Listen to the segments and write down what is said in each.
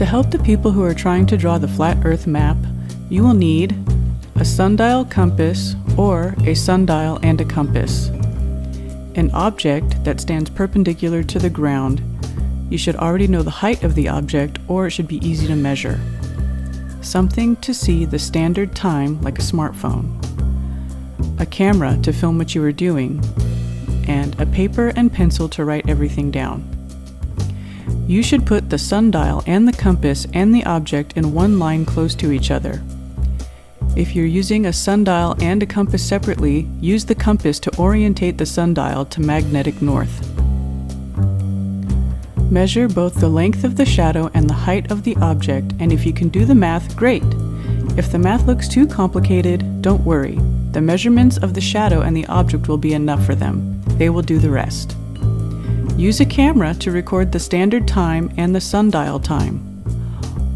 To help the people who are trying to draw the flat Earth map, you will need a sundial compass or a sundial and a compass, an object that stands perpendicular to the ground. You should already know the height of the object, or it should be easy to measure. Something to see the standard time like a smartphone, a camera to film what you are doing, and a paper and pencil to write everything down. You should put the sundial and the compass and the object in one line close to each other. If you're using a sundial and a compass separately, use the compass to orientate the sundial to magnetic north. Measure both the length of the shadow and the height of the object, and if you can do the math, great. If the math looks too complicated, don't worry. The measurements of the shadow and the object will be enough for them. They will do the rest. Use a camera to record the standard time and the sundial time.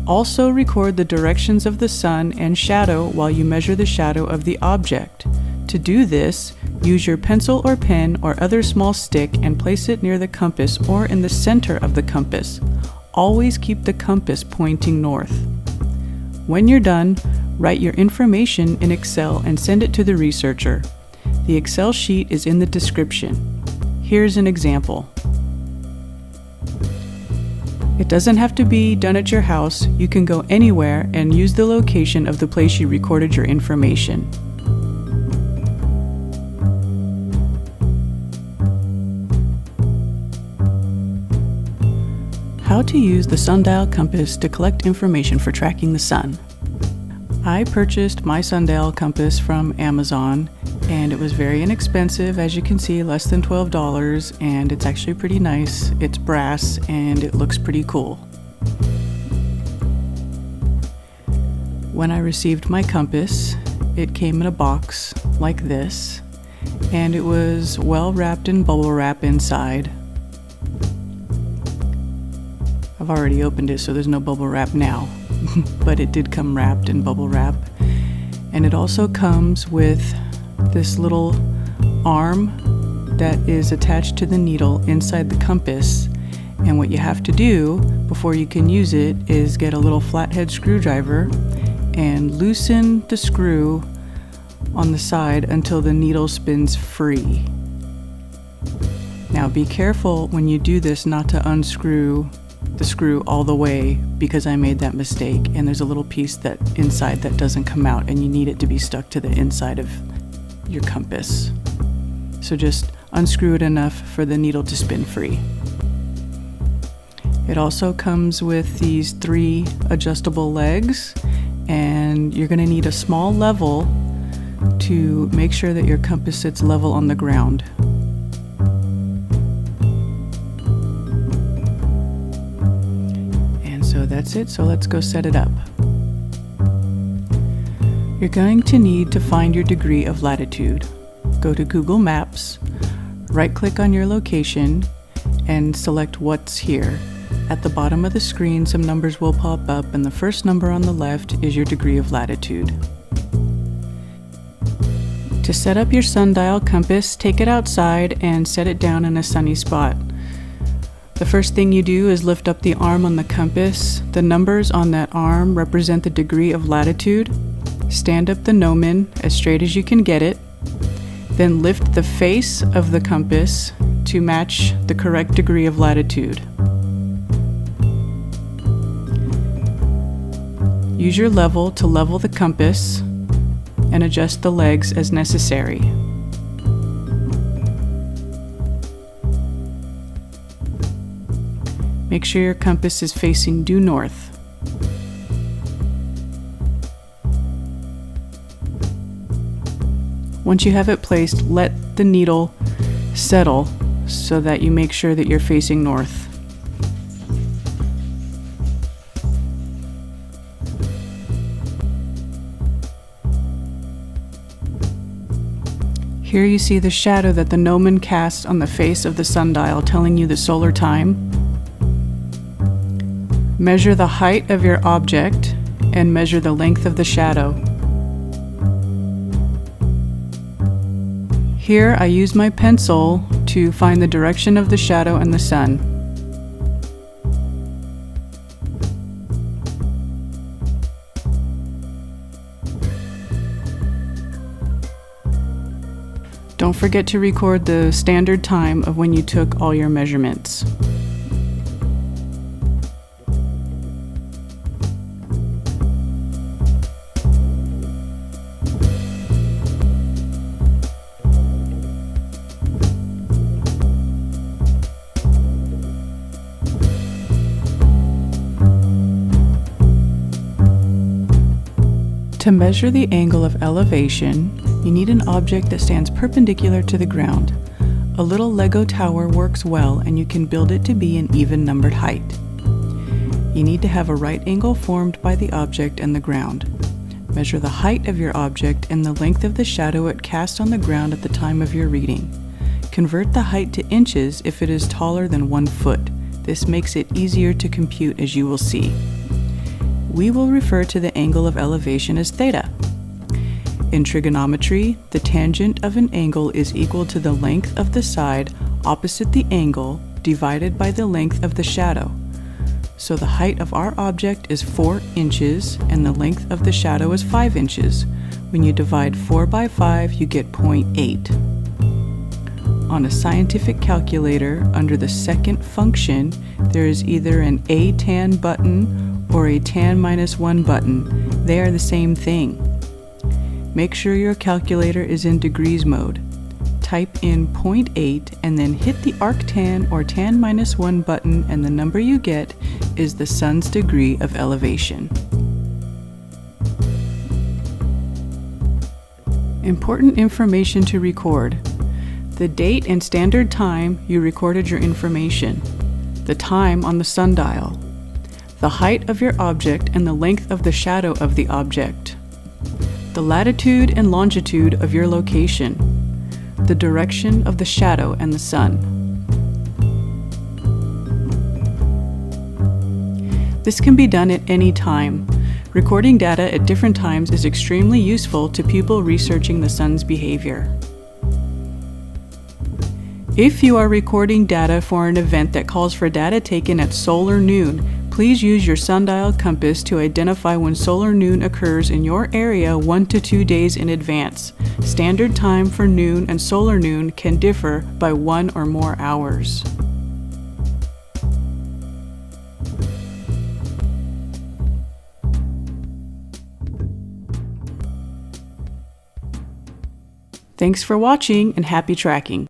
Also record the directions of the sun and shadow while you measure the shadow of the object. To do this, use your pencil or pen or other small stick and place it near the compass or in the center of the compass. Always keep the compass pointing north. When you're done, write your information in Excel and send it to the researcher. The Excel sheet is in the description. Here's an example. It doesn't have to be done at your house. You can go anywhere and use the location of the place you recorded your information. How to use the sundial compass to collect information for tracking the sun. I purchased my sundial compass from Amazon, and it was very inexpensive, as you can see, less than $12, and it's actually pretty nice. It's brass and it looks pretty cool. When I received my compass, it came in a box like this, and it was well wrapped in bubble wrap inside. I've already opened it, so there's no bubble wrap now, but it did come wrapped in bubble wrap. And it also comes with this little arm that is attached to the needle inside the compass. And what you have to do before you can use it is get a little flathead screwdriver and loosen the screw on the side until the needle spins free. Now be careful when you do this not to unscrew the screw all the way, because I made that mistake, and there's a little piece that inside that doesn't come out, and you need it to be stuck to the inside of your compass. So just unscrew it enough for the needle to spin free. It also comes with these 3 adjustable legs, and you're going to need a small level to make sure that your compass sits level on the ground. So that's it, so let's go set it up. You're going to need to find your degree of latitude. Go to Google Maps, right-click on your location, and select what's here. At the bottom of the screen, some numbers will pop up, and the first number on the left is your degree of latitude. To set up your sundial compass, take it outside and set it down in a sunny spot. The first thing you do is lift up the arm on the compass. The numbers on that arm represent the degree of latitude. Stand up the gnomon as straight as you can get it. Then lift the face of the compass to match the correct degree of latitude. Use your level to level the compass and adjust the legs as necessary. Make sure your compass is facing due north. Once you have it placed, let the needle settle so that you make sure that you're facing north. Here you see the shadow that the gnomon casts on the face of the sundial, telling you the solar time. Measure the height of your object and measure the length of the shadow. Here I use my pencil to find the direction of the shadow and the sun. Don't forget to record the standard time of when you took all your measurements. To measure the angle of elevation, you need an object that stands perpendicular to the ground. A little Lego tower works well, and you can build it to be an even numbered height. You need to have a right angle formed by the object and the ground. Measure the height of your object and the length of the shadow it casts on the ground at the time of your reading. Convert the height to inches if it is taller than 1 foot. This makes it easier to compute, as you will see. We will refer to the angle of elevation as theta. In trigonometry, the tangent of an angle is equal to the length of the side opposite the angle divided by the length of the shadow. So the height of our object is 4 inches and the length of the shadow is 5 inches. When you divide 4 by 5, you get 0.8. On a scientific calculator, under the second function, there is either an A tan button or a tan -1 button. They are the same thing. Make sure your calculator is in degrees mode. Type in 0.8 and then hit the arctan or tan -1 button, and the number you get is the sun's degree of elevation. Important information to record. The date and standard time you recorded your information. The time on the sundial. The height of your object and the length of the shadow of the object. The latitude and longitude of your location. The direction of the shadow and the sun. This can be done at any time. Recording data at different times is extremely useful to people researching the sun's behavior. If you are recording data for an event that calls for data taken at solar noon, please use your sundial compass to identify when solar noon occurs in your area 1 to 2 days in advance. Standard time for noon and solar noon can differ by 1 or more hours. Thanks for watching and happy tracking!